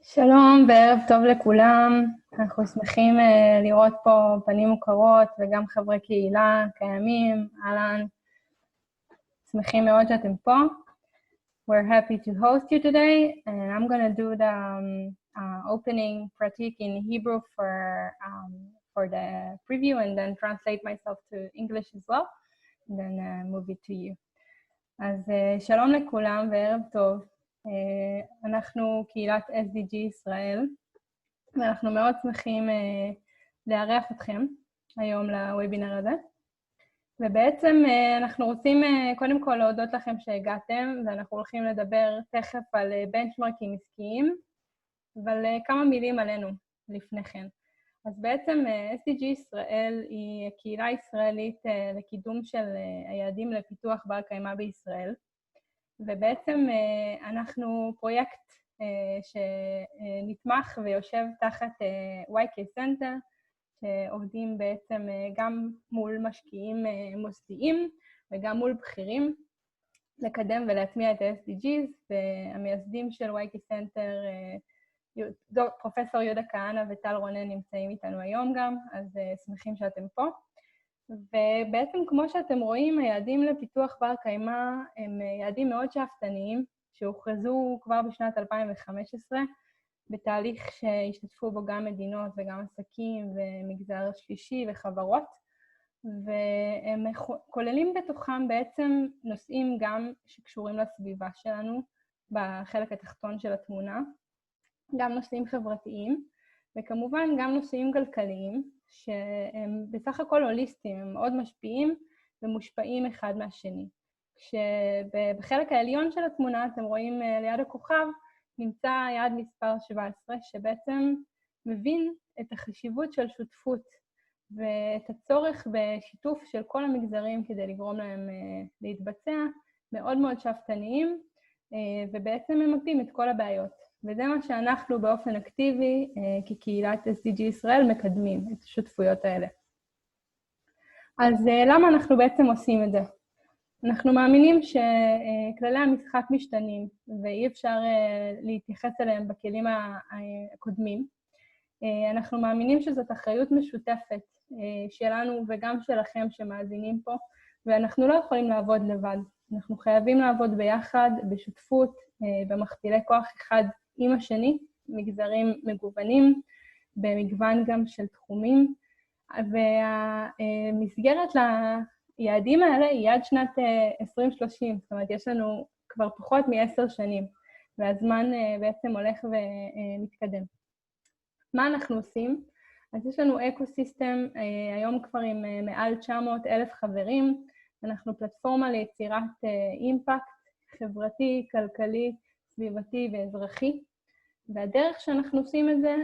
שלום וערב טוב לכולם, אנחנו שמחים לראות פה פנים מוכרות וגם חברי קהילה קיימים, אהלן, שמחים מאוד שאתם פה. We're happy to host you today and I'm going to do the opening pratik in Hebrew for the preview and then translate myself to English as well and then move it to you. אז שלום לכולם וערב טוב. אנחנו קהילת SDG ישראל, ואנחנו מאוד שמחים לארח אתכם היום לוובינר הזה. ובעצם אנחנו רוצים קודם כל להודות לכם שהגעתם, ואנחנו הולכים לדבר תכף על בנצ'מרקים עסקיים, אבל כמה מילים עלינו לפני כן. אז בעצם SDG ישראל היא קהילה ישראלית לקידום של היעדים לפיתוח בר קיימא בישראל, ובעצם אנחנו פרויקט שנתמך ויושב תחת YK Center, שעובדים בעצם גם מול משקיעים מוסדיים וגם מול בכירים, לקדם ולהטמיע את ה-SDGs, והמייסדים של YK Center, פרופסור יהודה כהנא וטל רונן נמצאים איתנו היום גם, אז שמחים שאתם פה. ובעצם כמו שאתם רואים, היעדים לפיתוח בר קיימא הם יעדים מאוד שאפתניים, שהוכרזו כבר בשנת 2015, בתהליך שהשתתפו בו גם מדינות וגם עסקים ומגזר שלישי וחברות, והם כוללים בתוכם בעצם נושאים גם שקשורים לסביבה שלנו, בחלק התחתון של התמונה, גם נושאים חברתיים, וכמובן גם נושאים כלכליים, שהם בסך הכל הוליסטיים, הם מאוד משפיעים ומושפעים אחד מהשני. כשבחלק העליון של התמונה אתם רואים ליד הכוכב, נמצא יעד מספר 17, שבעצם מבין את החשיבות של שותפות, ואת הצורך בשיתוף של כל המגזרים כדי לגרום להם להתבצע, מאוד מאוד שאפתניים, ובעצם ממפים את כל הבעיות. וזה מה שאנחנו באופן אקטיבי, כקהילת SDG ישראל, מקדמים את השותפויות האלה. אז למה אנחנו בעצם עושים את זה? אנחנו מאמינים שכללי המשחק משתנים, ואי אפשר להתייחס אליהם בכלים הקודמים. אנחנו מאמינים שזאת אחריות משותפת שלנו וגם שלכם שמאזינים פה, ואנחנו לא יכולים לעבוד לבד. אנחנו חייבים לעבוד ביחד, בשותפות, במכפילי כוח אחד עם השני, מגזרים מגוונים, במגוון גם של תחומים, והמסגרת ליעדים האלה היא עד שנת 2030, זאת אומרת, יש לנו כבר פחות מ10 שנים, והזמן בעצם הולך ומתקדם. מה אנחנו עושים? אז יש לנו אקוסיסטם, היום כבר עם מעל 900,000 חברים, אנחנו פלטפורמה ליצירת אימפקט חברתי, כלכלי, סביבתי ואזרחי, והדרך שאנחנו עושים את זה,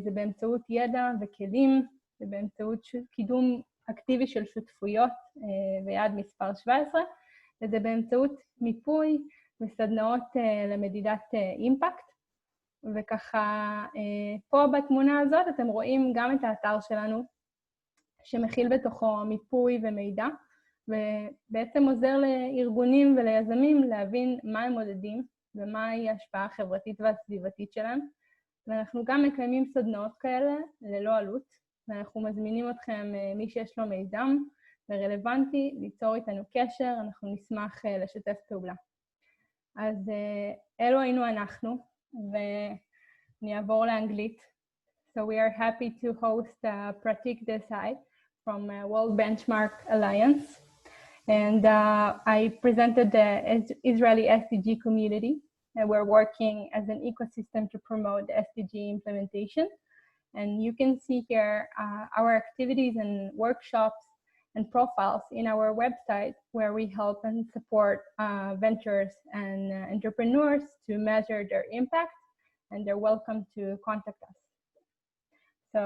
זה באמצעות ידע וכלים, זה באמצעות קידום אקטיבי של שותפויות ויעד מספר 17, וזה באמצעות מיפוי וסדנאות למדידת אימפקט, וככה פה בתמונה הזאת אתם רואים גם את האתר שלנו, שמכיל בתוכו מיפוי ומידע, ובעצם עוזר לארגונים וליזמים להבין מה הם מודדים, ומהי ההשפעה החברתית והסביבתית שלהם. ואנחנו גם מקיימים סדנאות כאלה ללא עלות, ואנחנו מזמינים אתכם, מי שיש לו מיזם ורלוונטי, ליצור איתנו קשר, אנחנו נשמח לשתף פעולה. אז אלו היינו אנחנו, ואני אעבור לאנגלית. So we are happy to host Pratik Desai from World Benchmark Alliance. And I presented the Israeli SDG community, and we're working as an ecosystem to promote the SDG implementation. And you can see here our activities and workshops and profiles in our website, where we help and support ventures and entrepreneurs to measure their impact, and they're welcome to contact us. So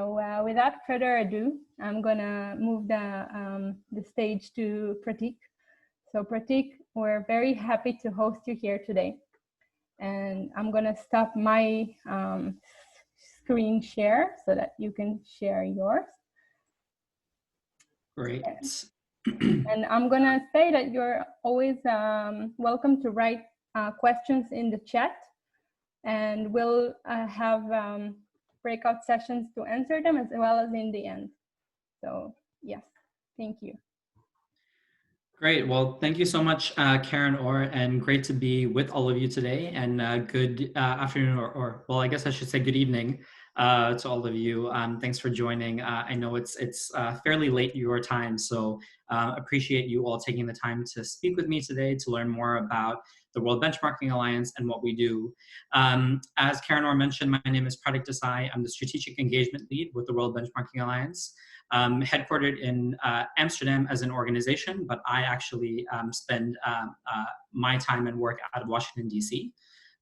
without further ado, I'm gonna move the stage to Pratik. So Pratik, we're very happy to host you here today. And I'm gonna stop my screen share so that you can share yours. Great. And I'm gonna say that you're always welcome to write questions in the chat. and we'll have breakout sessions to answer them as well as in the end. So yes, thank you. Great. Well, thank you so much, Karen Orr, and great to be with all of you today. And good afternoon, or well, I guess I should say good evening to all of you. Thanks for joining. I know it's fairly late your time, so appreciate you all taking the time to speak with me today to learn more about the World Benchmarking Alliance and what we do. As Karen Orr mentioned, my name is Pratik Desai. I'm the Strategic Engagement Lead with the World Benchmarking Alliance. Headquartered in Amsterdam as an organization, but I actually spend my time and work out of Washington, D.C.,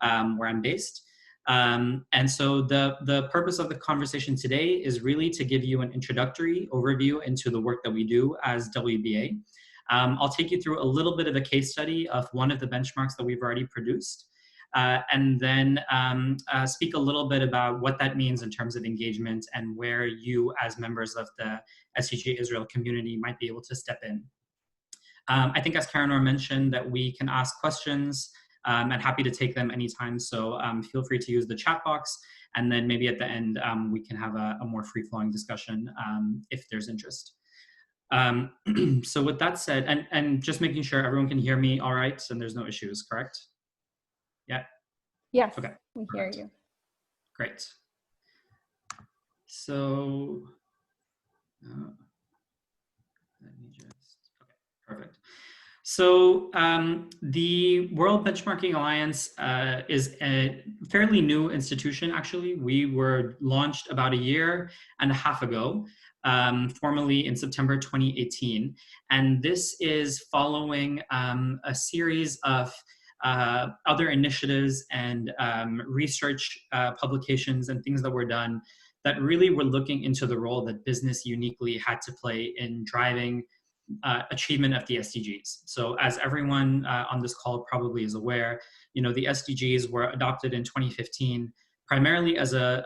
where I'm based. And so the purpose of the conversation today is really to give you an introductory overview into the work that we do as WBA. I'll take you through a little bit of a case study of one of the benchmarks that we've already produced. And then speak a little bit about what that means in terms of engagement and where you as members of the SDG Israel community might be able to step in. I think as Karen Orr mentioned that we can ask questions and happy to take them anytime. So feel free to use the chat box, and then maybe at the end we can have a more free-flowing discussion if there's interest. So with that said, and just making sure everyone can hear me all right and there's no issues, correct? Yeah. Yes, okay. We hear you. Great. So let me just, okay, perfect. So the World Benchmarking Alliance is a fairly new institution, actually. We were launched about a year and a half ago, formally in September 2018. And this is following a series of other initiatives and research publications and things that were done that really were looking into the role that business uniquely had to play in driving achievement of the SDGs. So as everyone on this call probably is aware, you know, the SDGs were adopted in 2015 primarily as a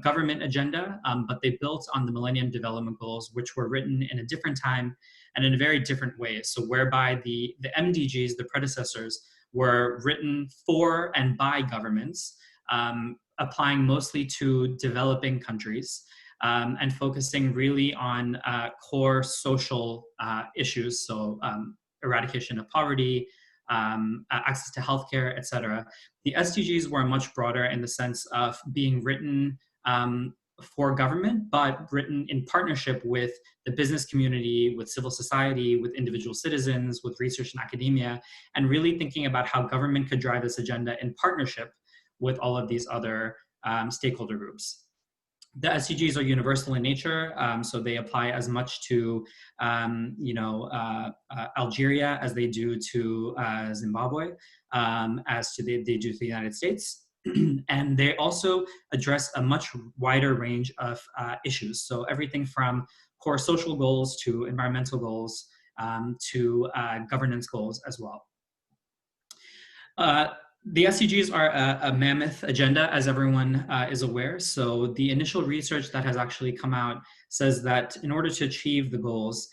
government agenda, but they built on the Millennium Development Goals, which were written in a different time and in a very different way. So whereby the MDGs, the predecessors, were written for and by governments, applying mostly to developing countries, and focusing really on core social issues, so eradication of poverty, access to healthcare, etc. The SDGs were much broader in the sense of being written for government, but written in partnership with the business community, with civil society, with individual citizens, with research and academia, and really thinking about how government could drive this agenda in partnership with all of these other stakeholder groups. The SDGs are universal in nature, so they apply as much to, Algeria as they do to Zimbabwe, as to they do to the United States. And they also address a much wider range of issues. So everything from core social goals to environmental goals to governance goals as well. The SDGs are a mammoth agenda, as everyone is aware. So the initial research that has actually come out says that in order to achieve the goals,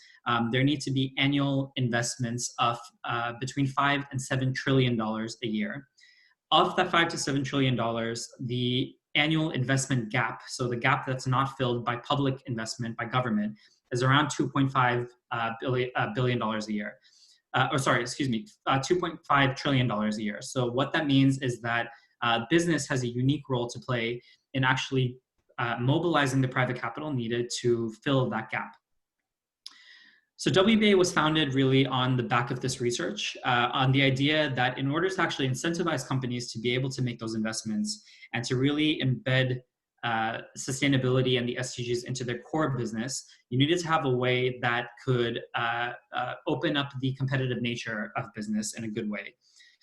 there need to be annual investments of between $5 and $7 trillion a year. Of that $5 to $7 trillion, the annual investment gap, so the gap that's not filled by public investment, by government, is around $2.5 billion a year. $2.5 trillion a year. So what that means is that business has a unique role to play in actually mobilizing the private capital needed to fill that gap. So WBA was founded really on the back of this research, on the idea that in order to actually incentivize companies to be able to make those investments and to really embed sustainability and the SDGs into their core business, you needed to have a way that could open up the competitive nature of business in a good way.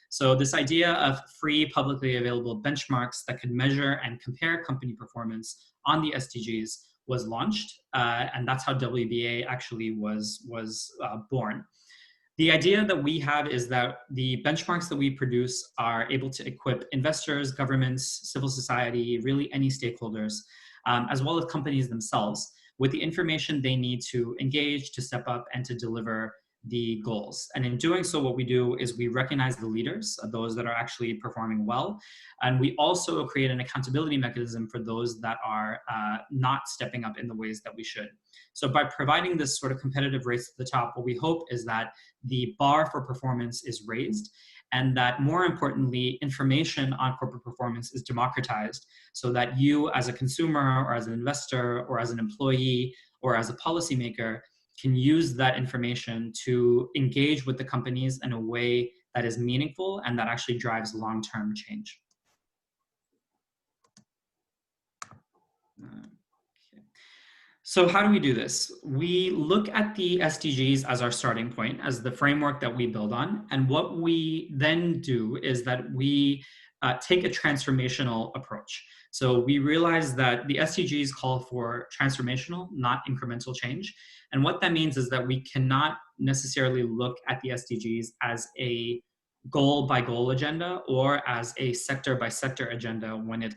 So this idea of free, publicly available benchmarks that could measure and compare company performance on the SDGs was launched, and that's how WBA actually was born. The idea that we have is that the benchmarks that we produce are able to equip investors, governments, civil society, really any stakeholders, as well as companies themselves, with the information they need to engage, to step up, and to deliver the goals. And in doing so, what we do is we recognize the leaders, those that are actually performing well. And we also create an accountability mechanism for those that are not stepping up in the ways that we should. So by providing this sort of competitive race at the top, what we hope is that the bar for performance is raised, and that more importantly, information on corporate performance is democratized so that you as a consumer or as an investor or as an employee or as a policymaker can use that information to engage with the companies in a way that is meaningful and that actually drives long-term change. Okay. So how do we do this? We look at the SDGs as our starting point, as the framework that we build on. And what we then do is that we take a transformational approach. So we realize that the SDGs call for transformational, not incremental change. And what that means is that we cannot necessarily look at the SDGs as a goal by goal agenda or as a sector by sector agenda when it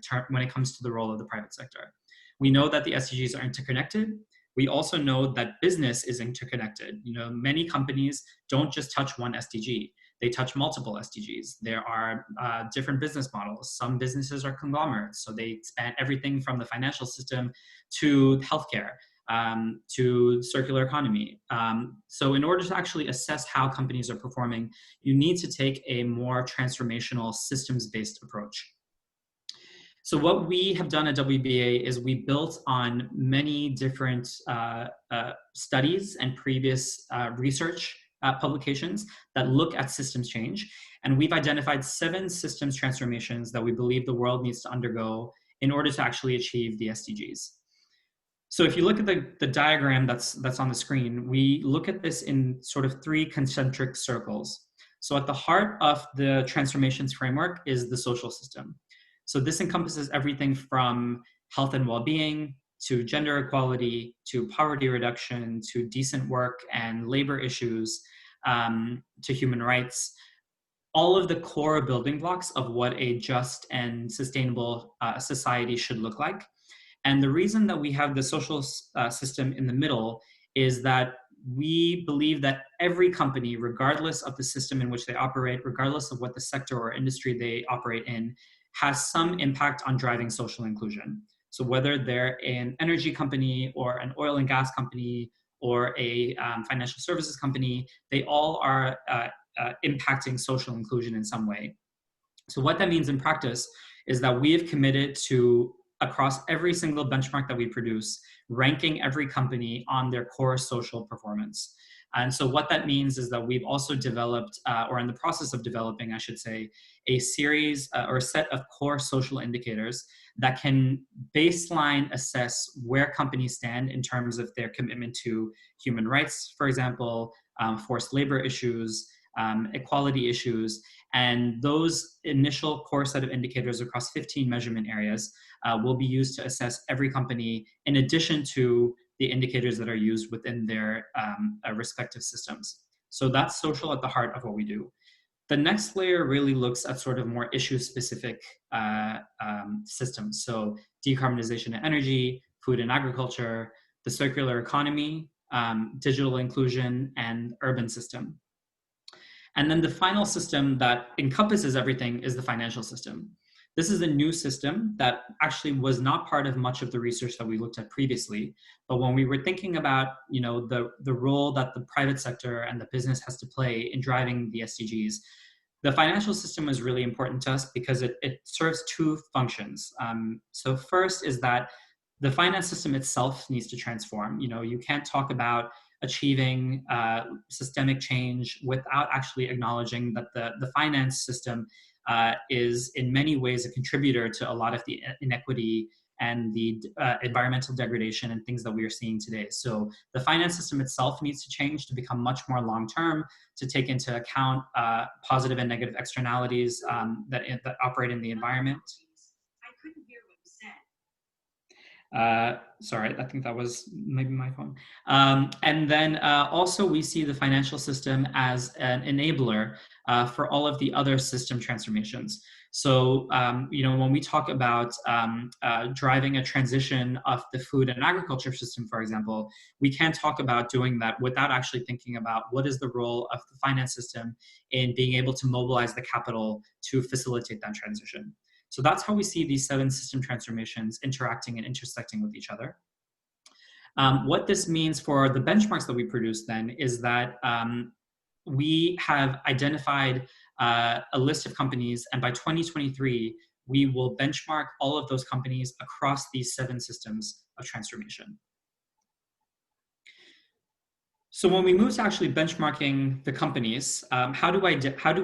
comes to the role of the private sector. We know that the SDGs are interconnected. We also know that business is interconnected. You know, many companies don't just touch one SDG. They touch multiple SDGs. There are different business models. Some businesses are conglomerates, so they span everything from the financial system to healthcare, to circular economy. So in order to actually assess how companies are performing, you need to take a more transformational systems-based approach. So what we have done at WBA is we built on many different studies and previous research publications that look at systems change. And we've identified 7 systems transformations that we believe the world needs to undergo in order to actually achieve the SDGs. So if you look at the diagram that's on the screen, we look at this in sort of 3 concentric circles. So at the heart of the transformations framework is the social system. So this encompasses everything from health and well-being, to gender equality, to poverty reduction, to decent work and labor issues, to human rights, all of the core building blocks of what a just and sustainable society should look like. And the reason that we have the social system in the middle is that we believe that every company, regardless of the system in which they operate, regardless of what the sector or industry they operate in, has some impact on driving social inclusion. So whether they're an energy company or an oil and gas company or a financial services company, they all are impacting social inclusion in some way. So what that means in practice is that we have committed to, across every single benchmark that we produce, ranking every company on their core social performance. And so what that means is that we've also developed, or in the process of developing, I should say, a series or a set of core social indicators that can baseline assess where companies stand in terms of their commitment to human rights, for example, forced labor issues, equality issues. And those initial core set of indicators across 15 measurement areas will be used to assess every company in addition to the indicators that are used within their respective systems. So that's social at the heart of what we do. The next layer really looks at sort of more issue-specific systems. So decarbonization and energy, food and agriculture, the circular economy, digital inclusion, and urban system. And then the final system that encompasses everything is the financial system. This is a new system that actually was not part of much of the research that we looked at previously. But when we were thinking about, you know, the role that the private sector and the business has to play in driving the SDGs, the financial system was really important to us because it serves 2 functions. So first is that the finance system itself needs to transform. You know, you can't talk about achieving systemic change without actually acknowledging that the finance system is in many ways a contributor to a lot of the inequity and the environmental degradation and things that we are seeing today. So the finance system itself needs to change to become much more long-term, to take into account positive and negative externalities that operate in the environment. I couldn't hear what you said. Sorry, I think that was maybe my phone. And then also we see the financial system as an enabler for all of the other system transformations. So, when we talk about driving a transition of the food and agriculture system, for example, we can't talk about doing that without actually thinking about what is the role of the finance system in being able to mobilize the capital to facilitate that transition. So that's how we see these 7 system transformations interacting and intersecting with each other. What this means for the benchmarks that we produce then is that we have identified a list of companies, and by 2023, we will benchmark all of those companies across these 7 systems of transformation. So when we move to actually benchmarking the companies, how do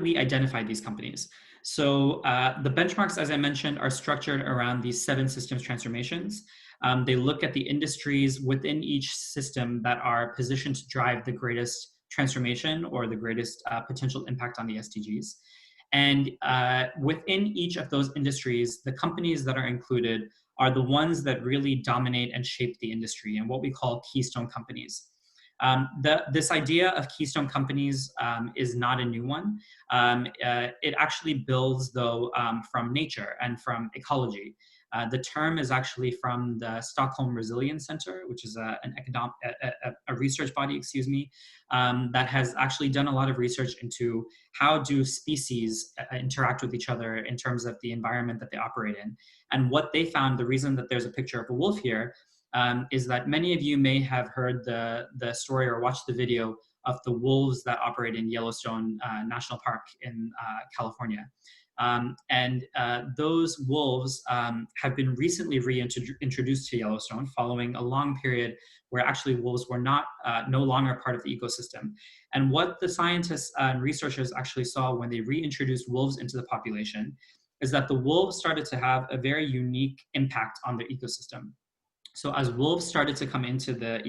we identify these companies? So the benchmarks, as I mentioned, are structured around these 7 systems transformations. They look at the industries within each system that are positioned to drive the greatest transformation or the greatest potential impact on the SDGs. And within each of those industries, the companies that are included are the ones that really dominate and shape the industry, and what we call Keystone Companies. This idea of Keystone Companies is not a new one. It actually builds, though, from nature and from ecology. The term is actually from the Stockholm Resilience Center, which is a research body, that has actually done a lot of research into how do species interact with each other in terms of the environment that they operate in. And what they found, the reason that there's a picture of a wolf here, is that many of you may have heard the story or watched the video of the wolves that operate in Yellowstone National Park in California. Those wolves have been recently reintroduced to Yellowstone following a long period where actually wolves were no longer part of the ecosystem. And what the scientists and researchers actually saw when they reintroduced wolves into the population is that the wolves started to have a very unique impact on the ecosystem. So as wolves started to come into the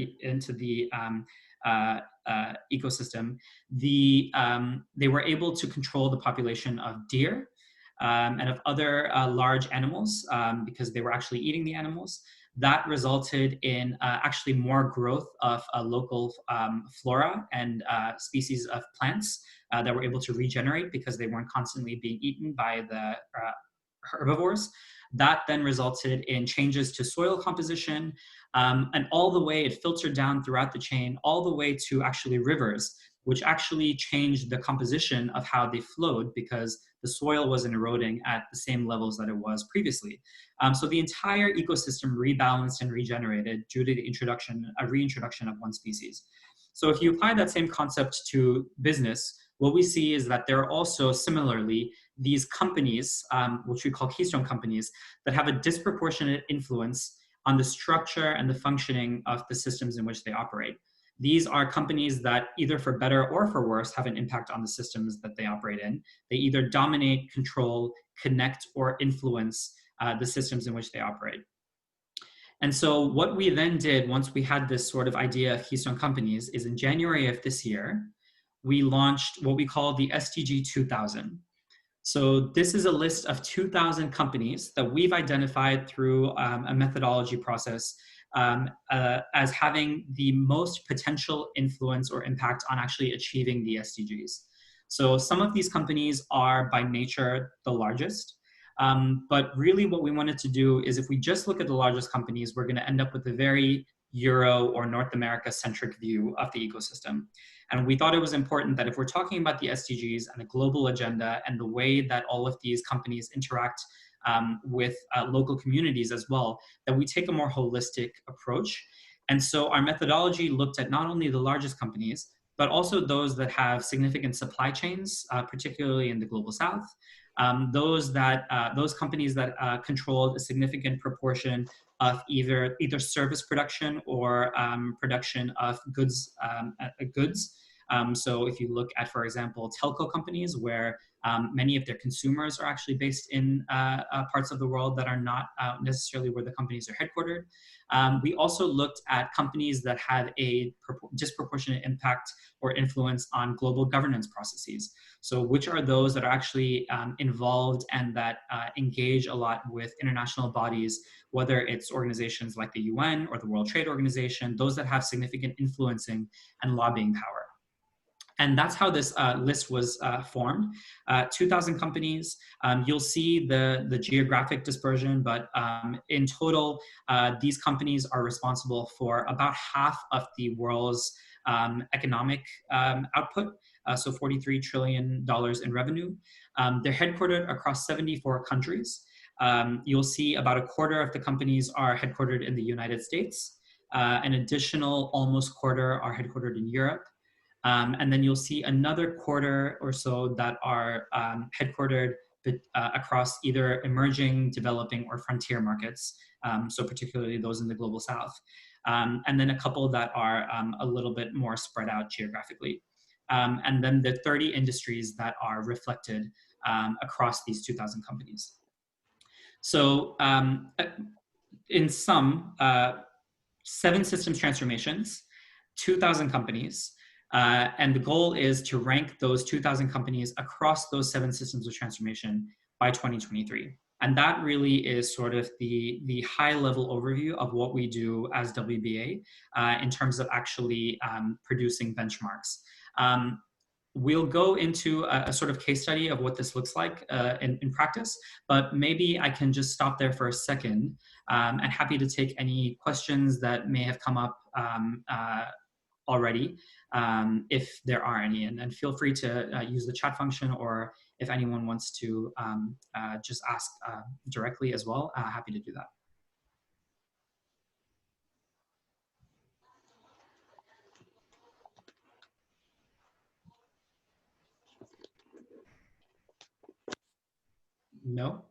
ecosystem, they were able to control the population of deer and of other large animals because they were actually eating the animals. That resulted in actually more growth of local flora and species of plants that were able to regenerate because they weren't constantly being eaten by the herbivores. That then resulted in changes to soil composition, and all the way it filtered down throughout the chain, all the way to actually rivers, which actually changed the composition of how they flowed because the soil wasn't eroding at the same levels that it was previously. So the entire ecosystem rebalanced and regenerated due to a reintroduction of one species. So if you apply that same concept to business, what we see is that there are also similarly these companies, which we call Keystone Companies, that have a disproportionate influence on the structure and the functioning of the systems in which they operate. These are companies that either for better or for worse have an impact on the systems that they operate in. They either dominate, control, connect, or influence the systems in which they operate. And so what we then did once we had this sort of idea of Keystone Companies is in January of this year, we launched what we call the SDG 2000. So this is a list of 2,000 companies that we've identified through a methodology process as having the most potential influence or impact on actually achieving the SDGs. So some of these companies are by nature the largest, but really what we wanted to do is if we just look at the largest companies, we're going to end up with a very Euro or North America centric view of the ecosystem. And we thought it was important that if we're talking about the SDGs and a global agenda and the way that all of these companies interact with local communities as well, that we take a more holistic approach. And so our methodology looked at not only the largest companies, but also those that have significant supply chains, particularly in the global south, those companies that controlled a significant proportion of either service production or production of goods. So if you look at, for example, telco companies where many of their consumers are actually based in parts of the world that are not necessarily where the companies are headquartered. We also looked at companies that had a disproportionate impact or influence on global governance processes. So which are those that are actually involved and that engage a lot with international bodies, whether it's organizations like the UN or the World Trade Organization, those that have significant influencing and lobbying power. And that's how this list was formed. 2,000 companies. You'll see the geographic dispersion, but in total, these companies are responsible for about half of the world's economic output, so $43 trillion in revenue. They're headquartered across 74 countries. You'll see about a quarter of the companies are headquartered in the United States. An additional almost quarter are headquartered in Europe. And then you'll see another quarter or so that are headquartered across either emerging, developing, or frontier markets, so particularly those in the global south. And then a couple that are a little bit more spread out geographically. And then the 30 industries that are reflected across these 2,000 companies. So in sum, 7 systems transformations, 2,000 companies, and the goal is to rank those 2,000 companies across those 7 systems of transformation by 2023. And that really is sort of the high level overview of what we do as WBA in terms of actually producing benchmarks. We'll go into a sort of case study of what this looks like in practice, but maybe I can just stop there for a second and happy to take any questions that may have come up already, if there are any, and feel free to use the chat function, or if anyone wants to just ask directly as well, happy to do that. No?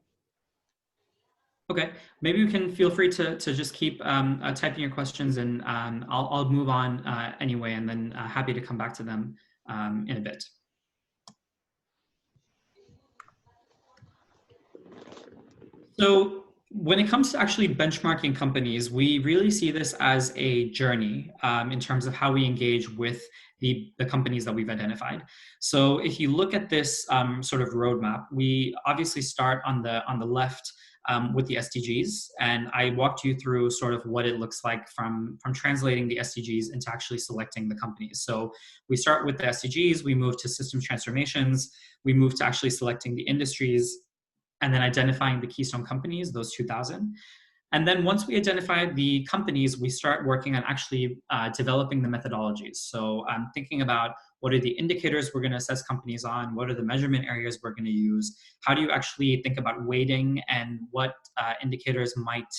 Okay, maybe you can feel free to just keep typing your questions, and I'll move on anyway, and then happy to come back to them in a bit. So when it comes to actually benchmarking companies, we really see this as a journey in terms of how we engage with the companies that we've identified. So if you look at this sort of roadmap, we obviously start on the left with the SDGs, and I walked you through sort of what it looks like from translating the SDGs into actually selecting the companies. So we start with the SDGs, we move to systems transformations, we move to actually selecting the industries, and then identifying the Keystone Companies, those 2,000. And then once we identify the companies, we start working on actually developing the methodologies. So I'm thinking about what are the indicators we're going to assess companies on, what are the measurement areas we're going to use, how do you actually think about weighting, and what indicators might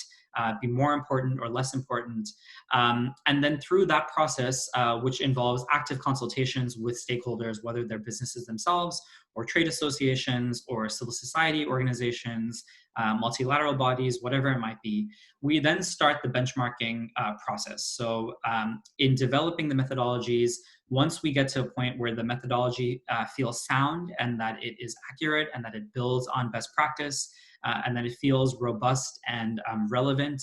be more important or less important. And then through that process, which involves active consultations with stakeholders, whether they're businesses themselves or trade associations or civil society organizations, multilateral bodies, whatever it might be, we then start the benchmarking process. So in developing the methodologies, once we get to a point where the methodology feels sound and that it is accurate and that it builds on best practice and that it feels robust and relevant,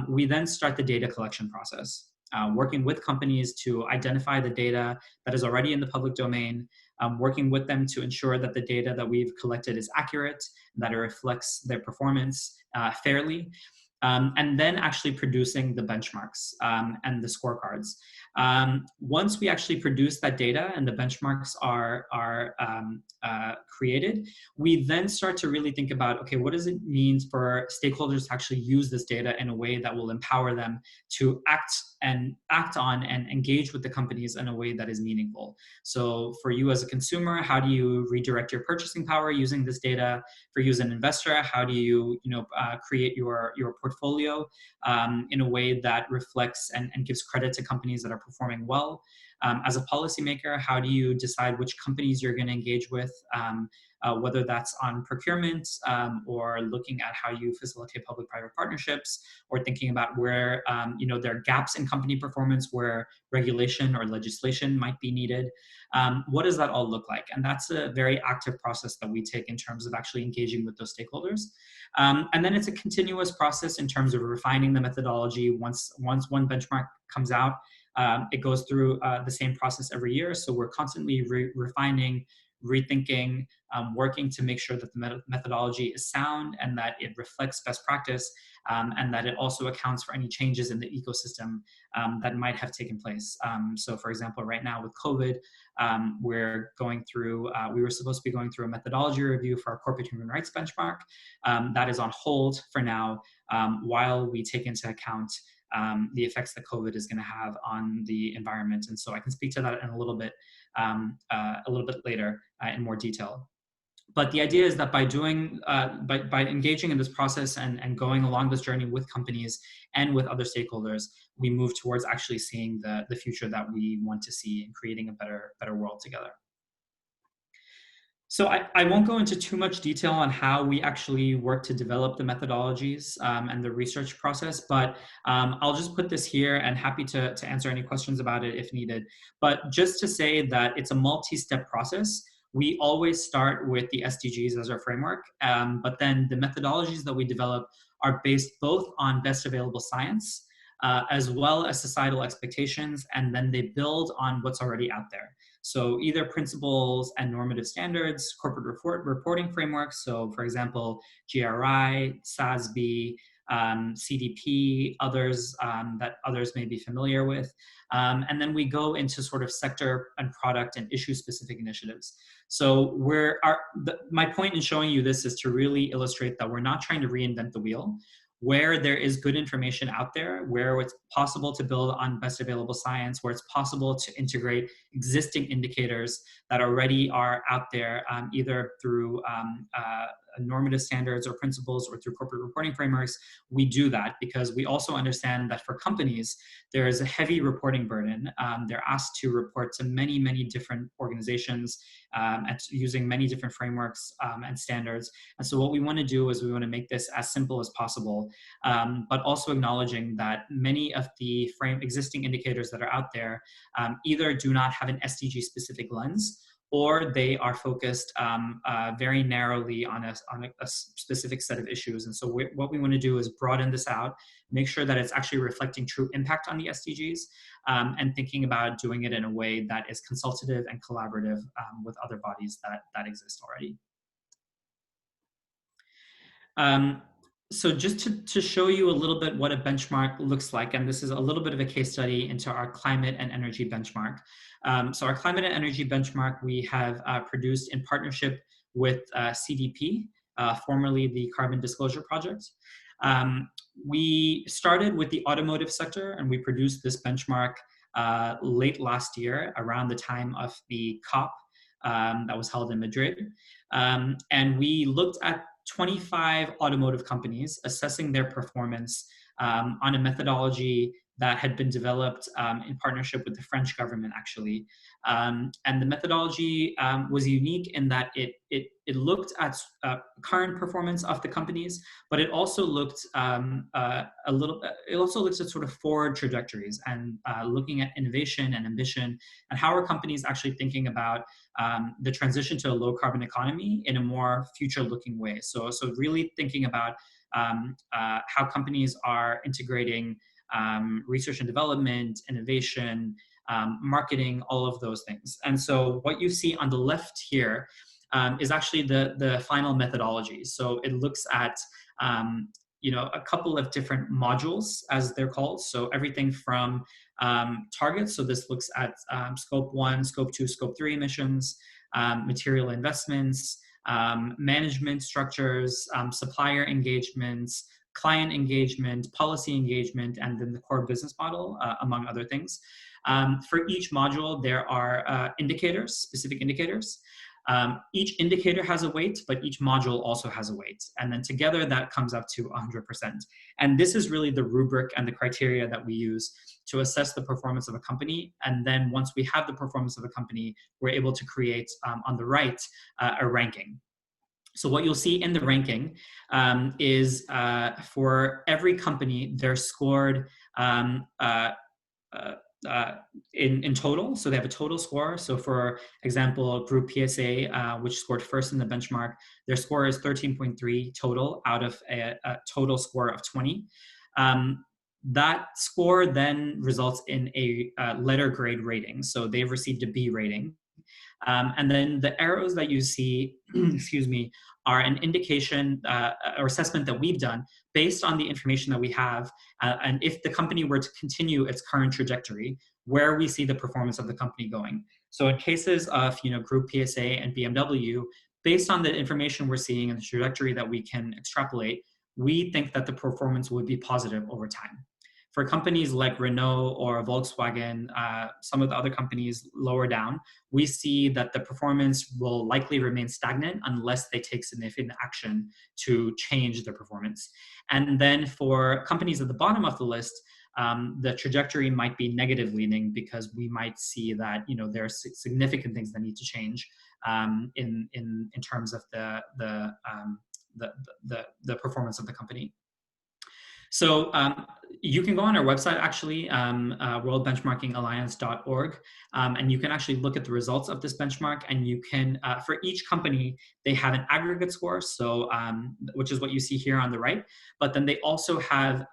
we then start the data collection process, working with companies to identify the data that is already in the public domain, working with them to ensure that the data that we've collected is accurate, that it reflects their performance fairly, and then actually producing the benchmarks and the scorecards. Once we actually produce that data and the benchmarks are created, we then start to really think about, okay, what does it mean for stakeholders to actually use this data in a way that will empower them to act on and engage with the companies in a way that is meaningful. So for you as a consumer, how do you redirect your purchasing power using this data? For you as an investor, how do you create your portfolio in a way that reflects and gives credit to companies that are performing well? As a policymaker, how do you decide which companies you're going to engage with, whether that's on procurement or looking at how you facilitate public-private partnerships, or thinking about where there are gaps in company performance where regulation or legislation might be needed. What does that all look like? And that's a very active process that we take in terms of actually engaging with those stakeholders. And then it's a continuous process in terms of refining the methodology. Once one benchmark comes out, it goes through the same process every year. So we're constantly refining, rethinking, working to make sure that the methodology is sound and that it reflects best practice, and that it also accounts for any changes in the ecosystem that might have taken place. So for example, right now with COVID, we're going through, we were supposed to be going through a methodology review for our corporate human rights benchmark. That is on hold for now, while we take into account the effects that COVID is going to have on the environment. And so I can speak to that in a little bit later in more detail. But the idea is that by doing, by engaging in this process and going along this journey with companies and with other stakeholders, we move towards actually seeing the future that we want to see and creating a better world together. So I won't go into too much detail on how we actually work to develop the methodologies and the research process, but I'll just put this here and happy to answer any questions about it if needed. But just to say that it's a multi-step process. We always start with the SDGs as our framework, but then the methodologies that we develop are based both on best available science, as well as societal expectations, and then they build on what's already out there. So either principles and normative standards, corporate reporting frameworks, so for example, GRI, SASB, CDP, others that others may be familiar with. And then we go into sort of sector and product and issue specific initiatives. So my point in showing you this is to really illustrate that we're not trying to reinvent the wheel. Where there is good information out there, where it's possible to build on best available science, where it's possible to integrate existing indicators that already are out there, either through normative standards or principles or through corporate reporting frameworks, we do that because we also understand that for companies, there is a heavy reporting burden. They're asked to report to many, many different organizations and using many different frameworks and standards. And so what we want to do is we want to make this as simple as possible, but also acknowledging that many of the existing indicators that are out there either do not have an SDG specific lens, or they are focused very narrowly on a specific set of issues. And so what we want to do is broaden this out, make sure that it's actually reflecting true impact on the SDGs, and thinking about doing it in a way that is consultative and collaborative with other bodies that exist already. So just to show you a little bit what a benchmark looks like, and this is a little bit of a case study into our climate and energy benchmark. So our climate and energy benchmark we have produced in partnership with CDP, formerly the Carbon Disclosure Project. We started with the automotive sector and we produced this benchmark late last year around the time of the COP that was held in Madrid. And we looked at 25 automotive companies assessing their performance on a methodology that had been developed in partnership with the French government, actually. And the methodology was unique in that it looked at current performance of the companies, but it also looked it also looks at sort of forward trajectories and looking at innovation and ambition and how are companies actually thinking about the transition to a low carbon economy in a more future looking way. So really thinking about how companies are integrating research and development, innovation, marketing, all of those things. And so what you see on the left here is actually the final methodology. So it looks at a couple of different modules, as they're called. So everything from targets. So this looks at scope 1, scope 2, scope 3 emissions, material investments, management structures, supplier engagements, client engagement, policy engagement, and then the core business model, among other things. For each module, there are indicators, specific indicators. Each indicator has a weight, but each module also has a weight. And then together that comes up to 100%. And this is really the rubric and the criteria that we use to assess the performance of a company. And then once we have the performance of a company, we're able to create on the right a ranking. So what you'll see in the ranking is for every company, they're scored in total. So they have a total score. So for example, Group PSA, which scored first in the benchmark, their score is 13.3 total out of a total score of 20. That score then results in a letter grade rating. So they've received a B rating. And then the arrows that you see, excuse me, are an indication or assessment that we've done based on the information that we have. And if the company were to continue its current trajectory, where we see the performance of the company going. So in cases of Group PSA and BMW, based on the information we're seeing and the trajectory that we can extrapolate, we think that the performance would be positive over time. For companies like Renault or Volkswagen, some of the other companies lower down, we see that the performance will likely remain stagnant unless they take significant action to change their performance. And then for companies at the bottom of the list, the trajectory might be negative leaning because we might see that there are significant things that need to change in terms of the performance of the company. So you can go on our website, actually, worldbenchmarkingalliance.org, and you can actually look at the results of this benchmark. And you can, for each company, they have an aggregate score, so which is what you see here on the right. But then they also have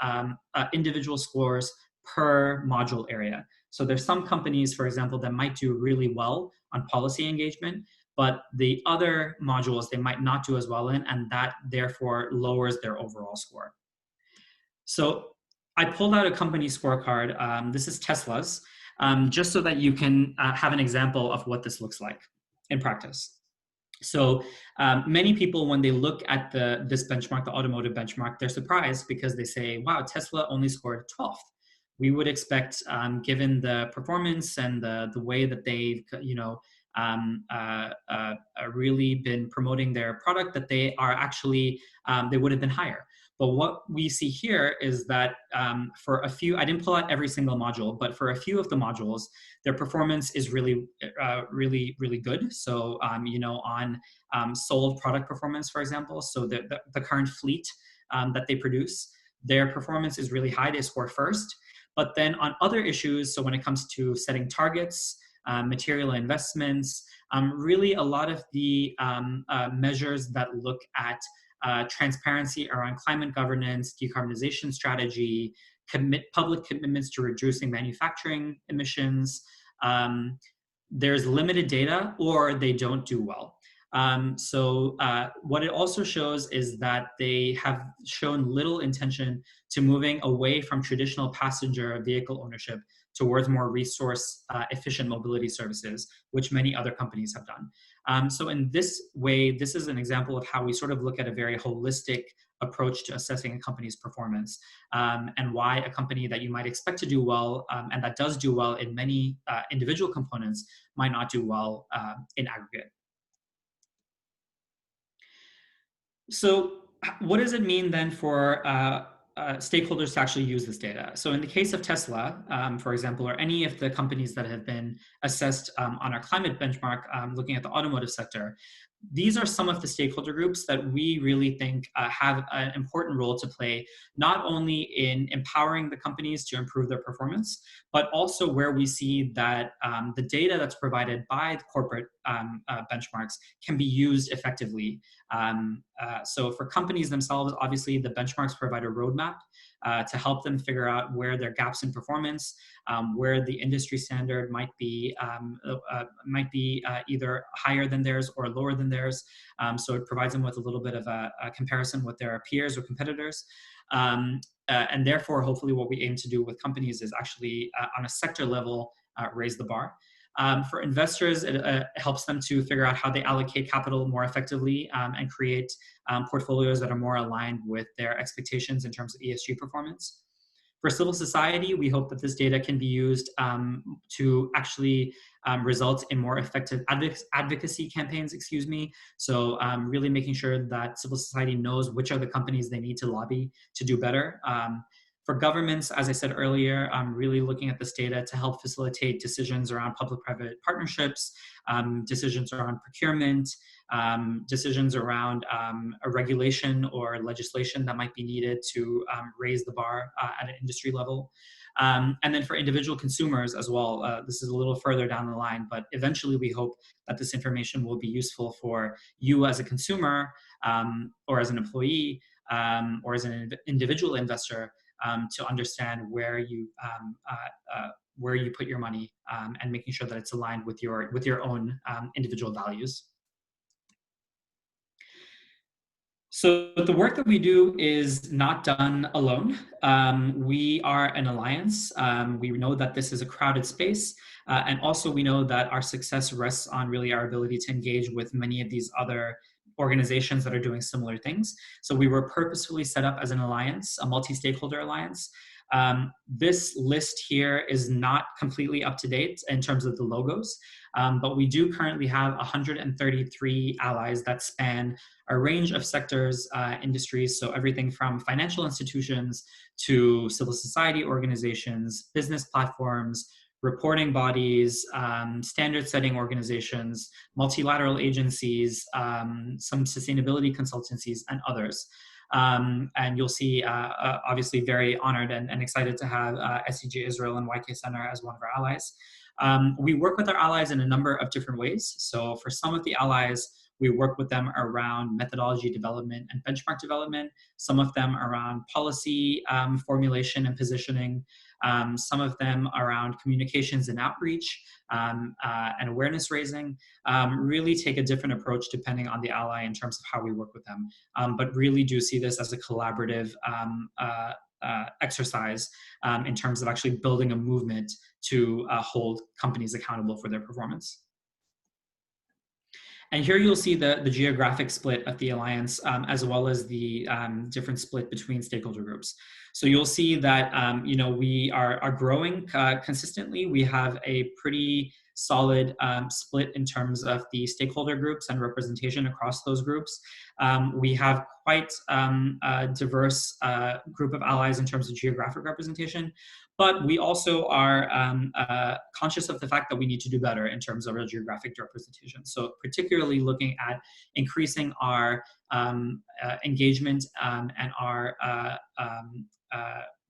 individual scores per module area. So there's some companies, for example, that might do really well on policy engagement, but the other modules they might not do as well in, and that therefore lowers their overall score. So I pulled out a company scorecard. This is Tesla's, just so that you can have an example of what this looks like in practice. So many people, when they look at this benchmark, the automotive benchmark, they're surprised because they say, wow, Tesla only scored 12th. We would expect, given the performance and the way that they've really been promoting their product, that they are actually, they would have been higher. But what we see here is that for a few, I didn't pull out every single module, but for a few of the modules, their performance is really, really good. So, on sold product performance, for example, so the current fleet that they produce, their performance is really high. They score first. But then on other issues, so when it comes to setting targets, material investments, really a lot of the measures that look at transparency around climate governance, decarbonization strategy, public commitments to reducing manufacturing emissions. There's limited data, or they don't do well. So what it also shows is that they have shown little intention to moving away from traditional passenger vehicle ownership towards more resource efficient mobility services, which many other companies have done. So in this way, this is an example of how we sort of look at a very holistic approach to assessing a company's performance, and why a company that you might expect to do well, and that does do well in many individual components, might not do well in aggregate. So what does it mean then for stakeholders to actually use this data? So in the case of Tesla, for example, or any of the companies that have been assessed on our climate benchmark, looking at the automotive sector, these are some of the stakeholder groups that we really think have an important role to play, not only in empowering the companies to improve their performance, but also where we see that the data that's provided by the corporate benchmarks can be used effectively. So for companies themselves, obviously the benchmarks provide a roadmap to help them figure out where their gaps in performance, where the industry standard might be either higher than theirs or lower than theirs. So it provides them with a little bit of a comparison with their peers or competitors. And therefore, hopefully what we aim to do with companies is actually on a sector level, raise the bar. For investors, it helps them to figure out how they allocate capital more effectively and create portfolios that are more aligned with their expectations in terms of ESG performance. For civil society, we hope that this data can be used to actually result in more effective advocacy campaigns, So really making sure that civil society knows which are the companies they need to lobby to do better. For governments, as I said earlier, really looking at this data to help facilitate decisions around public-private partnerships, decisions around procurement, decisions around a regulation or legislation that might be needed to raise the bar at an industry level. And then for individual consumers as well, this is a little further down the line, but eventually we hope that this information will be useful for you as a consumer or as an employee or as an individual investor, to understand where you put your money, and making sure that it's aligned with your own individual values. So the work that we do is not done alone. We are an alliance. We know that this is a crowded space. And also we know that our success rests on really our ability to engage with many of these other organizations that are doing similar things. So we were purposefully set up as an alliance, a multi-stakeholder alliance. This list here is not completely up to date in terms of the logos, but we do currently have 133 allies that span a range of sectors, industries, so everything from financial institutions to civil society organizations, business platforms, reporting bodies, standard setting organizations, multilateral agencies, some sustainability consultancies, and others. And you'll see, obviously very honored and excited to have SDG Israel and YK Center as one of our allies. We work with our allies in a number of different ways. So for some of the allies, we work with them around methodology development and benchmark development, some of them around policy formulation and positioning, some of them around communications and outreach, and awareness raising. Really take a different approach depending on the ally in terms of how we work with them, but really do see this as a collaborative exercise in terms of actually building a movement to hold companies accountable for their performance. And here you'll see the geographic split of the alliance, as well as the different split between stakeholder groups. So you'll see that we are growing consistently. We have a pretty solid split in terms of the stakeholder groups and representation across those groups. We have quite a diverse group of allies in terms of geographic representation, but we also are conscious of the fact that we need to do better in terms of our geographic representation. So particularly looking at increasing our engagement and our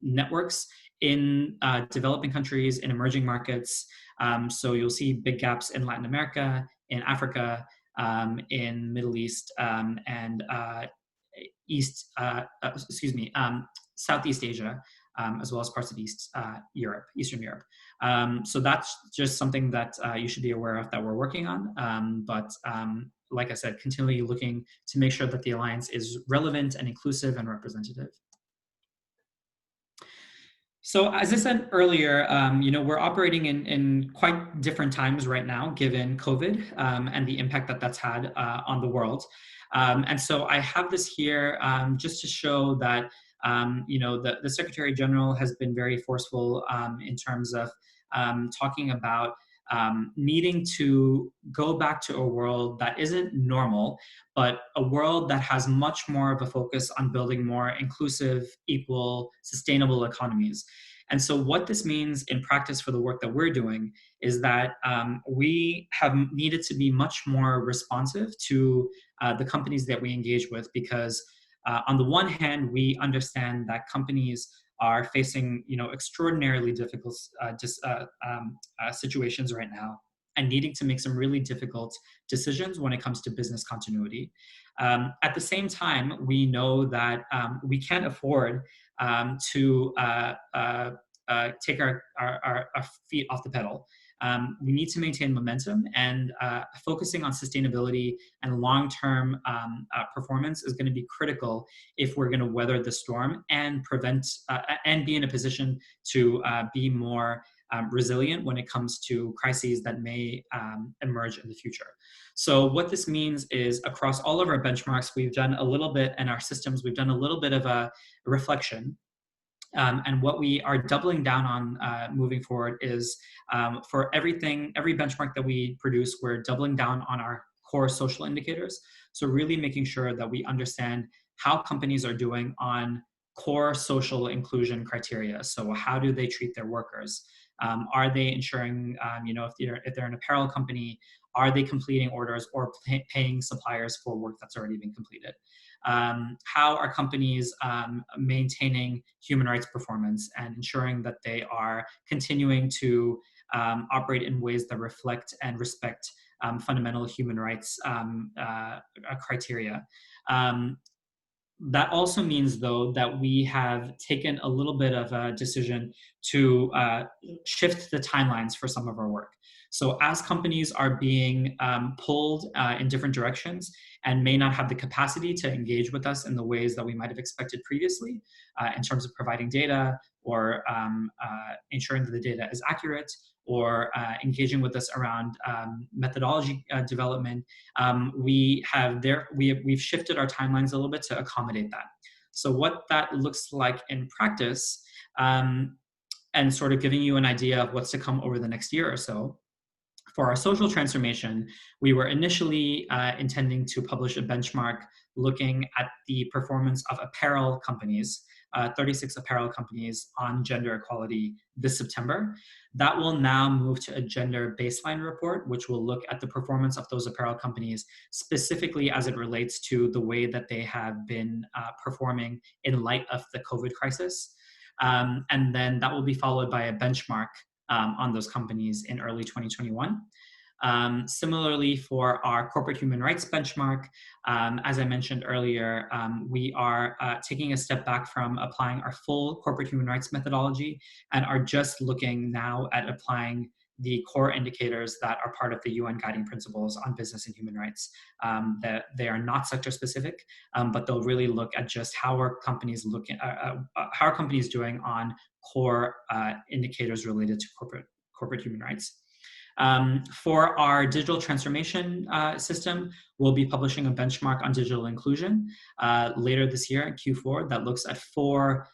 networks in developing countries, in emerging markets. So you'll see big gaps in Latin America, in Africa, in Middle East, and Southeast Asia, as well as parts of Eastern Europe. So that's just something that you should be aware of that we're working on. But like I said, continually looking to make sure that the alliance is relevant and inclusive and representative. So as I said earlier, we're operating in quite different times right now, given COVID and the impact that that's had on the world. And so I have this here just to show that the Secretary General has been very forceful in terms of talking about needing to go back to a world that isn't normal, but a world that has much more of a focus on building more inclusive, equal, sustainable economies. And so what this means in practice for the work that we're doing is that we have needed to be much more responsive to the companies that we engage with, because on the one hand, we understand that companies are facing extraordinarily difficult situations right now and needing to make some really difficult decisions when it comes to business continuity. At the same time, we know that we can't afford to take our feet off the pedal. We need to maintain momentum, and focusing on sustainability and long-term performance is going to be critical if we're going to weather the storm and prevent and be in a position to be more resilient when it comes to crises that may emerge in the future. So what this means is across all of our benchmarks, we've done a little bit, and our systems, we've done a little bit of a reflection. And what we are doubling down on moving forward is for every benchmark that we produce, we're doubling down on our core social indicators. So really making sure that we understand how companies are doing on core social inclusion criteria. So how do they treat their workers? Are they ensuring, if they're an apparel company, are they completing orders or paying suppliers for work that's already been completed? How are companies maintaining human rights performance and ensuring that they are continuing to operate in ways that reflect and respect fundamental human rights criteria? That also means, though, that we have taken a little bit of a decision to shift the timelines for some of our work. So as companies are being pulled in different directions and may not have the capacity to engage with us in the ways that we might have expected previously in terms of providing data or ensuring that the data is accurate or engaging with us around methodology development, we've shifted our timelines a little bit to accommodate that. So what that looks like in practice, and sort of giving you an idea of what's to come over the next year or so. For our social transformation, we were initially intending to publish a benchmark looking at the performance of apparel companies, 36 apparel companies on gender equality this September. That will now move to a gender baseline report, which will look at the performance of those apparel companies specifically as it relates to the way that they have been performing in light of the COVID crisis. And then that will be followed by a benchmark on those companies in early 2021. Similarly, for our corporate human rights benchmark, as I mentioned earlier, we are taking a step back from applying our full corporate human rights methodology and are just looking now at applying the core indicators that are part of the UN guiding principles on business and human rights. That they are not sector specific, but they'll really look at just how are companies how are companies doing on core indicators related to corporate human rights. For our digital transformation system, we'll be publishing a benchmark on digital inclusion later this year in Q4 that looks at four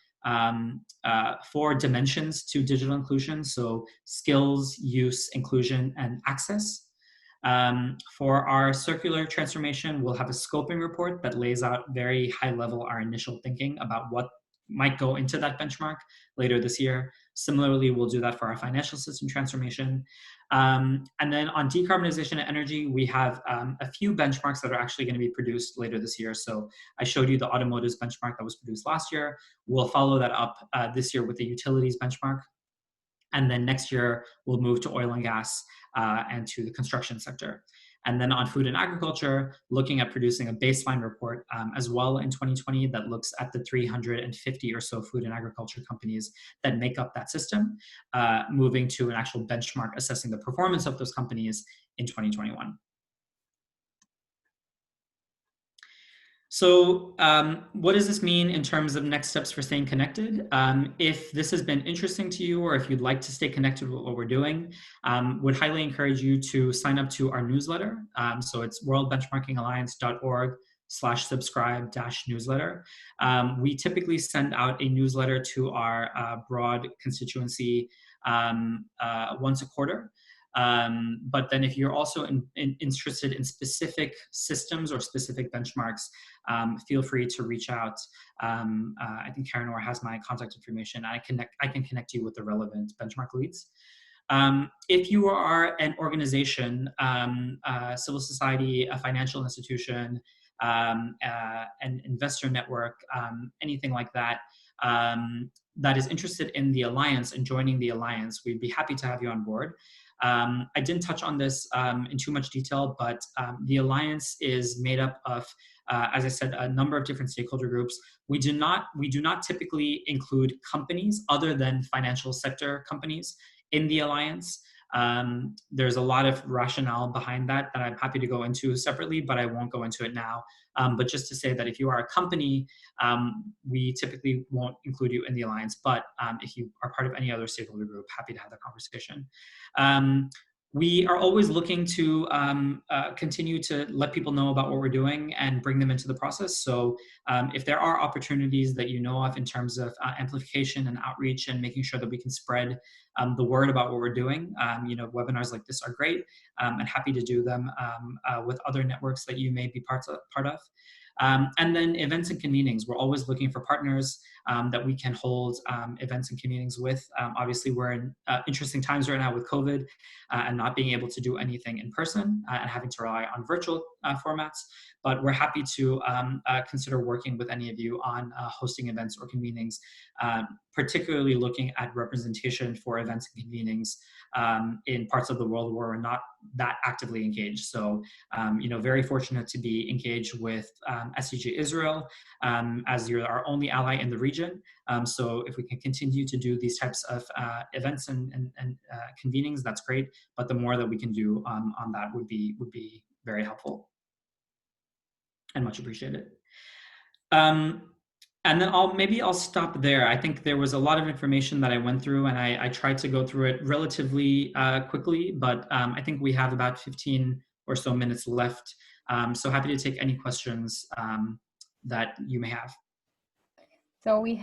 dimensions to digital inclusion. So skills, use, inclusion, and access. For our circular transformation, we'll have a scoping report that lays out very high level our initial thinking about what might go into that benchmark later this year. Similarly, we'll do that for our financial system transformation. And then on decarbonization and energy, we have a few benchmarks that are actually going to be produced later this year. So I showed you the automotives benchmark that was produced last year. We'll follow that up this year with the utilities benchmark. And then next year, we'll move to oil and gas and to the construction sector. And then on food and agriculture, looking at producing a baseline report as well in 2020 that looks at the 350 or so food and agriculture companies that make up that system, moving to an actual benchmark assessing the performance of those companies in 2021. So what does this mean in terms of next steps for staying connected? If this has been interesting to you, or if you'd like to stay connected with what we're doing, would highly encourage you to sign up to our newsletter. So it's worldbenchmarkingalliance.org/subscribe-newsletter. We typically send out a newsletter to our broad constituency once a quarter. But then if you're also interested in specific systems or specific benchmarks, feel free to reach out. I think Karen Orr has my contact information. I can connect you with the relevant benchmark leads. If you are an organization, civil society, a financial institution, an investor network, anything like that, that is interested in the Alliance and joining the Alliance, we'd be happy to have you on board. I didn't touch on this in too much detail, but the Alliance is made up of, as I said, a number of different stakeholder groups. We do not typically include companies other than financial sector companies in the Alliance. There's a lot of rationale behind that I'm happy to go into separately, but I won't go into it now. But just to say that if you are a company, we typically won't include you in the Alliance, but if you are part of any other stakeholder group, happy to have that conversation. We are always looking to continue to let people know about what we're doing and bring them into the process. So if there are opportunities that you know of in terms of amplification and outreach and making sure that we can spread the word about what we're doing, webinars like this are great, and happy to do them with other networks that you may be part of. And then events and convenings. We're always looking for partners that we can hold events and convenings with. Obviously, we're in interesting times right now with COVID and not being able to do anything in person and having to rely on virtual formats, but we're happy to consider working with any of you on hosting events or convenings, particularly looking at representation for events and convenings in parts of the world where we're not that actively engaged. So, very fortunate to be engaged with SDG Israel as you're our only ally in the region. So if we can continue to do these types of events and convenings, that's great. But the more that we can do on that would be very helpful and much appreciated. And then I'll stop there. I think there was a lot of information that I went through, and I tried to go through it relatively quickly, but I think we have about 15 or so minutes left. So happy to take any questions that you may have. So we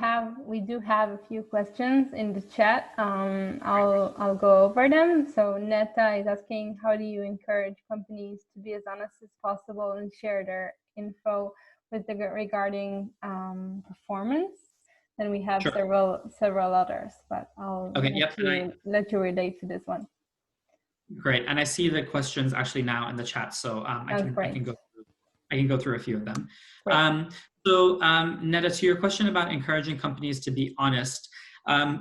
do have a few questions in the chat. I'll go over them. So Neta is asking, how do you encourage companies to be as honest as possible and share their info regarding performance? Then we have several others, but I'll let you relate to this one. Great, and I see the questions actually now in the chat, so I can go through a few of them. So Neta, to your question about encouraging companies to be honest,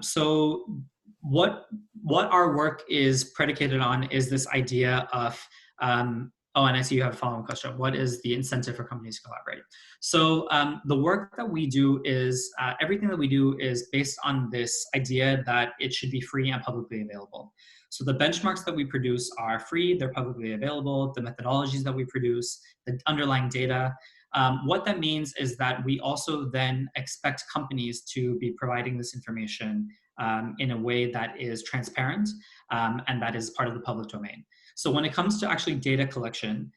so what our work is predicated on is this idea of, and I see you have a follow-up question. What is the incentive for companies to collaborate? So the work that we do is, everything that we do is based on this idea that it should be free and publicly available. So the benchmarks that we produce are free, they're publicly available, the methodologies that we produce, the underlying data. What that means is that we also then expect companies to be providing this information in a way that is transparent and that is part of the public domain. So when it comes to actually data collection,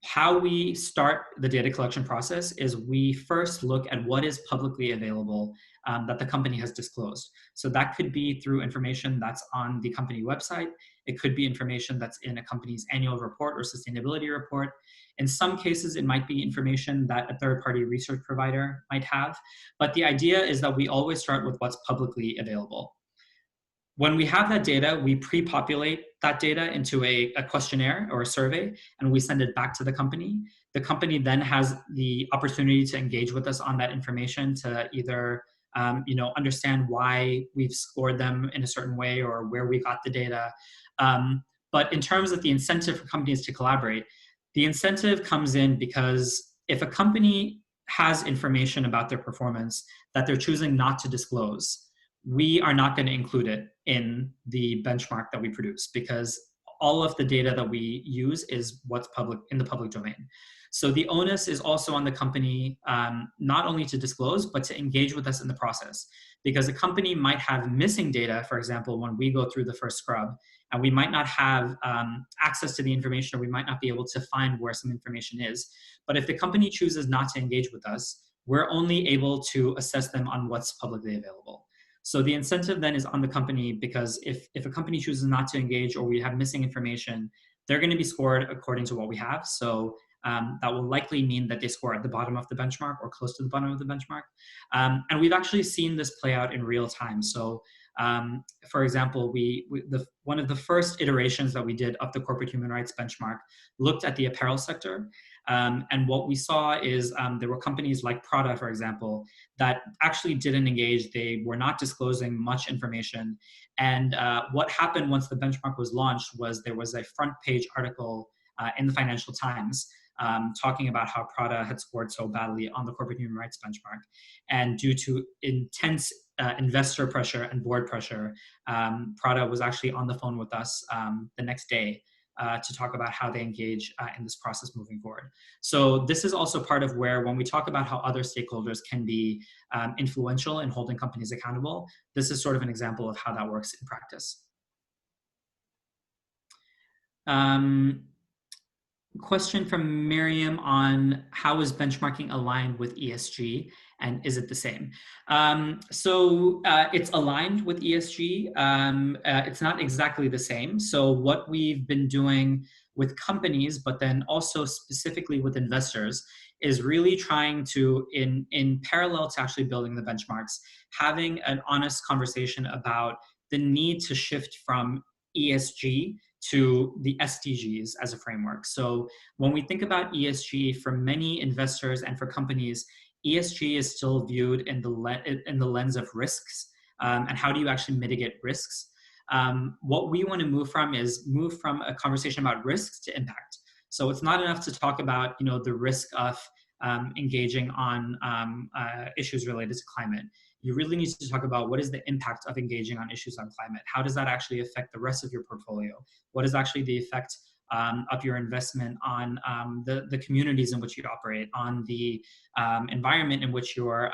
how we start the data collection process is we first look at what is publicly available that the company has disclosed. So that could be through information that's on the company website. It could be information that's in a company's annual report or sustainability report. In some cases, it might be information that a third-party research provider might have. But the idea is that we always start with what's publicly available. When we have that data, we pre-populate that data into a questionnaire or a survey, and we send it back to the company. The company then has the opportunity to engage with us on that information to either understand why we've scored them in a certain way or where we got the data. But in terms of the incentive for companies to collaborate, the incentive comes in because if a company has information about their performance that they're choosing not to disclose, we are not going to include it in the benchmark that we produce because all of the data that we use is what's public in the public domain. So the onus is also on the company not only to disclose, but to engage with us in the process. Because a company might have missing data, for example, when we go through the first scrub, and we might not have access to the information, or we might not be able to find where some information is. But if the company chooses not to engage with us, we're only able to assess them on what's publicly available. So the incentive then is on the company because if a company chooses not to engage or we have missing information, they're going to be scored according to what we have. So that will likely mean that they score at the bottom of the benchmark or close to the bottom of the benchmark. And we've actually seen this play out in real time. So for example, one of the first iterations that we did of the corporate human rights benchmark looked at the apparel sector. And what we saw is there were companies like Prada, for example, that actually didn't engage. They were not disclosing much information. And what happened once the benchmark was launched was there was a front page article in the Financial Times talking about how Prada had scored so badly on the corporate human rights benchmark. And due to intense investor pressure and board pressure, Prada was actually on the phone with us the next day to talk about how they engage in this process moving forward. So this is also part of where, when we talk about how other stakeholders can be influential in holding companies accountable, this is sort of an example of how that works in practice. Question from Miriam on how is benchmarking aligned with ESG and is it the same? So it's aligned with ESG. It's not exactly the same. So what we've been doing with companies, but then also specifically with investors, is really trying to, in parallel to actually building the benchmarks, having an honest conversation about the need to shift from ESG to the SDGs as a framework. So when we think about ESG, for many investors and for companies, ESG is still viewed in the lens of risks, and how do you actually mitigate risks. What we want to move from a conversation about risks to impact. So it's not enough to talk about the risk of engaging on issues related to climate. You really need to talk about what is the impact of engaging on issues on climate. How does that actually affect the rest of your portfolio? What is actually the effect of your investment on the communities in which you operate, on the environment in which your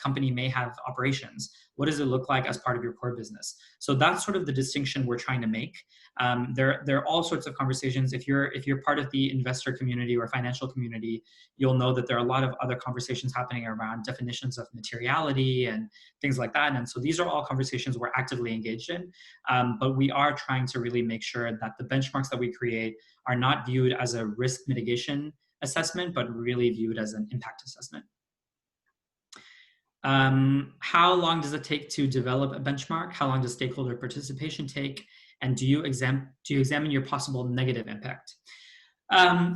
company may have operations? What does it look like as part of your core business? So that's sort of the distinction we're trying to make. There are all sorts of conversations. If you're part of the investor community or financial community, you'll know that there are a lot of other conversations happening around definitions of materiality and things like that. And so these are all conversations we're actively engaged in. But we are trying to really make sure that the benchmarks that we create are not viewed as a risk mitigation assessment, but really viewed as an impact assessment. How long does it take to develop a benchmark? How long does stakeholder participation take? And do you examine your possible negative impact?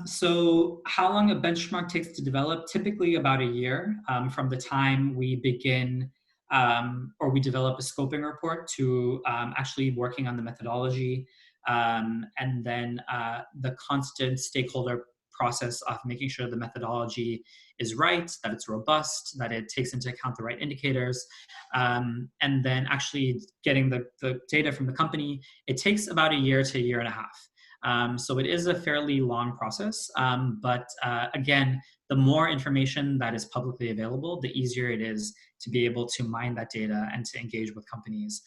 So how long a benchmark takes to develop? Typically about a year from the time we begin or we develop a scoping report to actually working on the methodology, and then the constant stakeholder process of making sure the methodology is right, that it's robust, that it takes into account the right indicators, and then actually getting the data from the company. It takes about a year to a year and a half. So it is a fairly long process, but again, the more information that is publicly available, the easier it is to be able to mine that data and to engage with companies.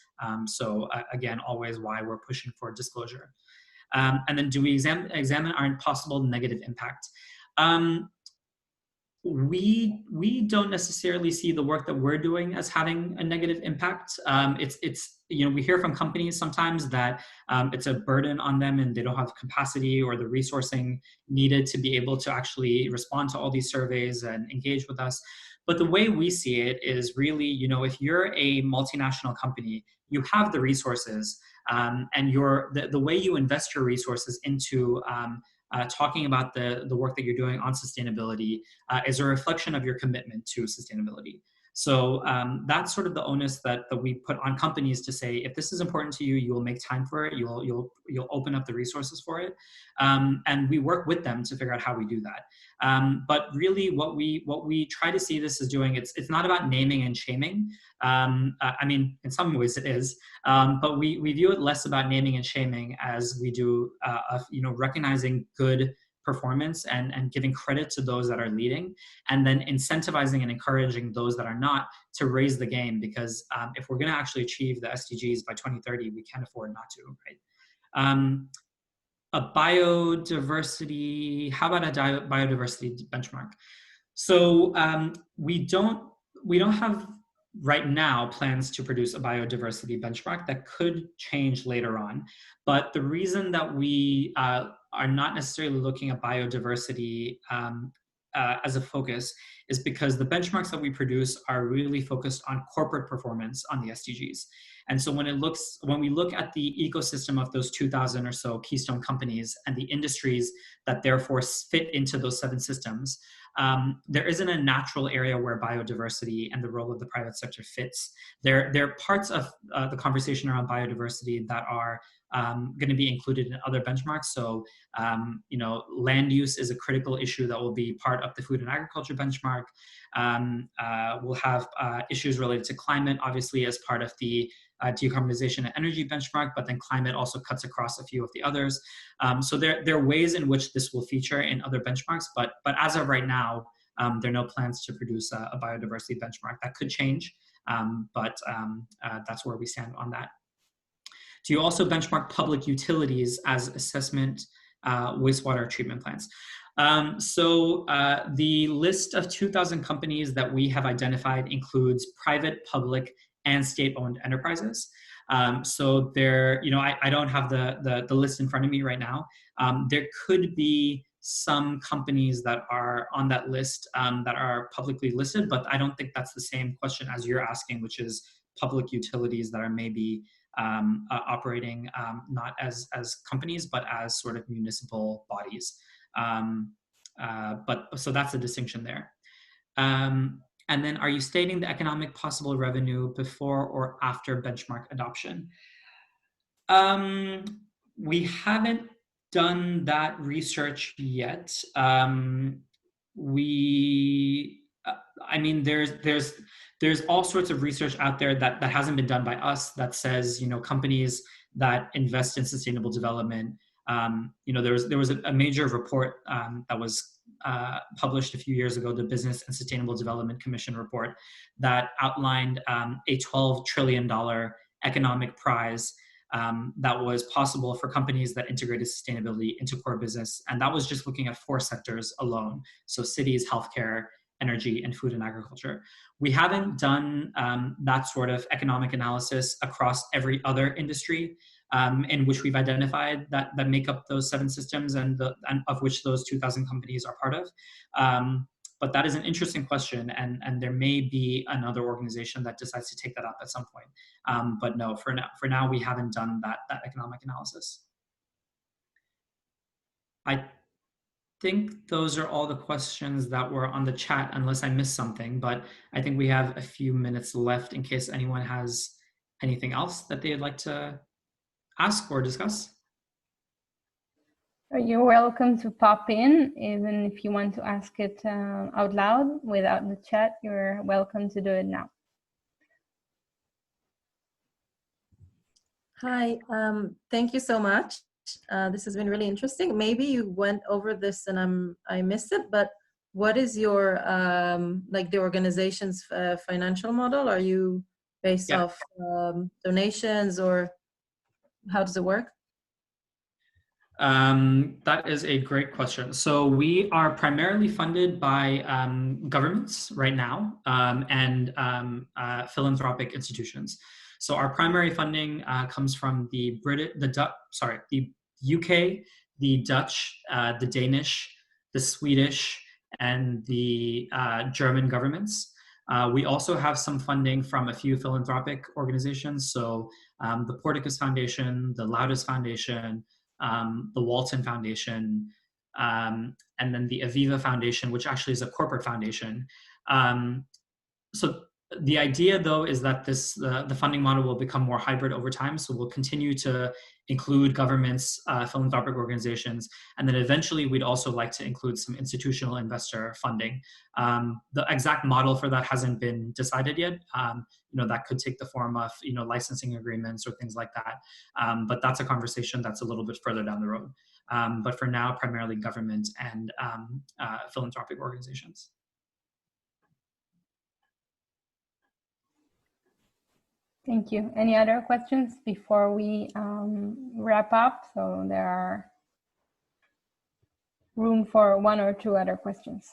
So again, always why we're pushing for disclosure. And then do we examine our possible negative impact? We don't necessarily see the work that we're doing as having a negative impact. We hear from companies sometimes that it's a burden on them and they don't have capacity or the resourcing needed to be able to actually respond to all these surveys and engage with us. But the way we see it is really, if you're a multinational company, you have the resources, and the way you invest your resources into talking about the work that you're doing on sustainability is a reflection of your commitment to sustainability. So that's sort of the onus that we put on companies to say, if this is important to you, you will make time for it, you'll open up the resources for it, and we work with them to figure out how we do that. But really, what we try to see this as doing, it's not about naming and shaming. I mean, in some ways it is, but we view it less about naming and shaming as we do of recognizing good performance and giving credit to those that are leading, and then incentivizing and encouraging those that are not to raise the game, because if we're going to actually achieve the SDGs by 2030, we can't afford not to, right? A biodiversity, how about a biodiversity benchmark? So we don't have right now plans to produce a biodiversity benchmark. That could change later on. But the reason that we are not necessarily looking at biodiversity as a focus is because the benchmarks that we produce are really focused on corporate performance on the SDGs. And so when we look at the ecosystem of those 2,000 or so Keystone companies and the industries that therefore fit into those 7 systems, there isn't a natural area where biodiversity and the role of the private sector fits. There are parts of the conversation around biodiversity that are going to be included in other benchmarks. So, land use is a critical issue that will be part of the food and agriculture benchmark. We'll have issues related to climate, obviously, as part of the decarbonization and energy benchmark, but then climate also cuts across a few of the others. So there are ways in which this will feature in other benchmarks, but as of right now, there are no plans to produce a biodiversity benchmark. That could change, but that's where we stand on that. Do you also benchmark public utilities as assessment wastewater treatment plants? So the list of 2,000 companies that we have identified includes private, public, and state-owned enterprises. So there, I don't have the list in front of me right now. There could be some companies that are on that list that are publicly listed, but I don't think that's the same question as you're asking, which is public utilities that are maybe operating not as companies, but as sort of municipal bodies. So that's the distinction there. And then, are you stating the economic possible revenue before or after benchmark adoption? We haven't done that research yet. I mean, there's all sorts of research out there that hasn't been done by us that says, companies that invest in sustainable development. There was a major report that was published a few years ago, the Business and Sustainable Development Commission report, that outlined a $12 trillion economic prize that was possible for companies that integrated sustainability into core business. And that was just looking at 4 sectors alone. So cities, healthcare, energy, and food and agriculture. We haven't done that sort of economic analysis across every other industry in which we've identified that make up those 7 systems and of which those 2,000 companies are part of. But that is an interesting question, and there may be another organization that decides to take that up at some point. But no, for now, we haven't done that economic analysis. I think those are all the questions that were on the chat, unless I missed something, but I think we have a few minutes left in case anyone has anything else that they'd like to ask or discuss. You're welcome to pop in, even if you want to ask it out loud without the chat. You're welcome to do it now. Hi, thank you so much. This has been really interesting. Maybe you went over this and I missed it, but what is your, like the organization's financial model? Are you based off donations, or how does it work? That is a great question. So we are primarily funded by governments right now and philanthropic institutions. So our primary funding comes from the UK, the Dutch, the Danish, the Swedish, and the German governments. We also have some funding from a few philanthropic organizations. So the Porticus Foundation, the Laudes Foundation, the Walton Foundation, and then the Aviva Foundation, which actually is a corporate foundation. So the idea, though, is that the funding model will become more hybrid over time. So we'll continue to include governments, philanthropic organizations, and then eventually we'd also like to include some institutional investor funding. The exact model for that hasn't been decided yet. That could take the form of licensing agreements or things like that. But that's a conversation that's a little bit further down the road. But for now, primarily government and philanthropic organizations. Thank you. Any other questions before we wrap up? So there are room for 1 or 2 other questions.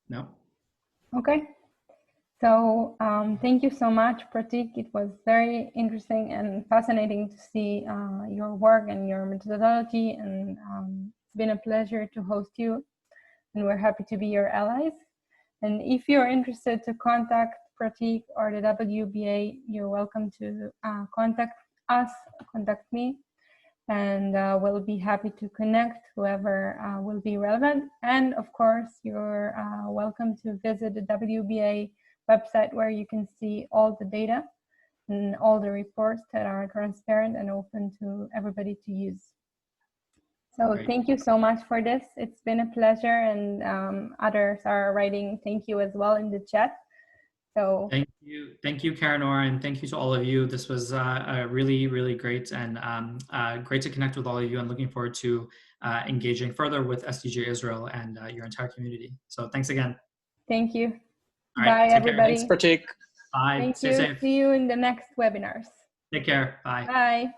No. Okay. So thank you so much, Pratik. It was very interesting and fascinating to see your work and your methodology, and it's been a pleasure to host you, and we're happy to be your allies. And if you're interested to contact Pratik or the WBA, you're welcome to contact us, contact me, and we'll be happy to connect whoever will be relevant. And of course, you're welcome to visit the WBA website, where you can see all the data and all the reports that are transparent and open to everybody to use. So Great. Thank you so much for this. It's been a pleasure, and others are writing thank you as well in the chat. So thank you, Karen-Nora, and thank you to all of you. This was really, really great, and great to connect with all of you, and looking forward to engaging further with SDG Israel and your entire community. So thanks again. Thank you. All Bye, right, everybody. Thanks, Pratik. Bye. Thank Stay you. safe. See you in the next webinars. Take care. Bye. Bye.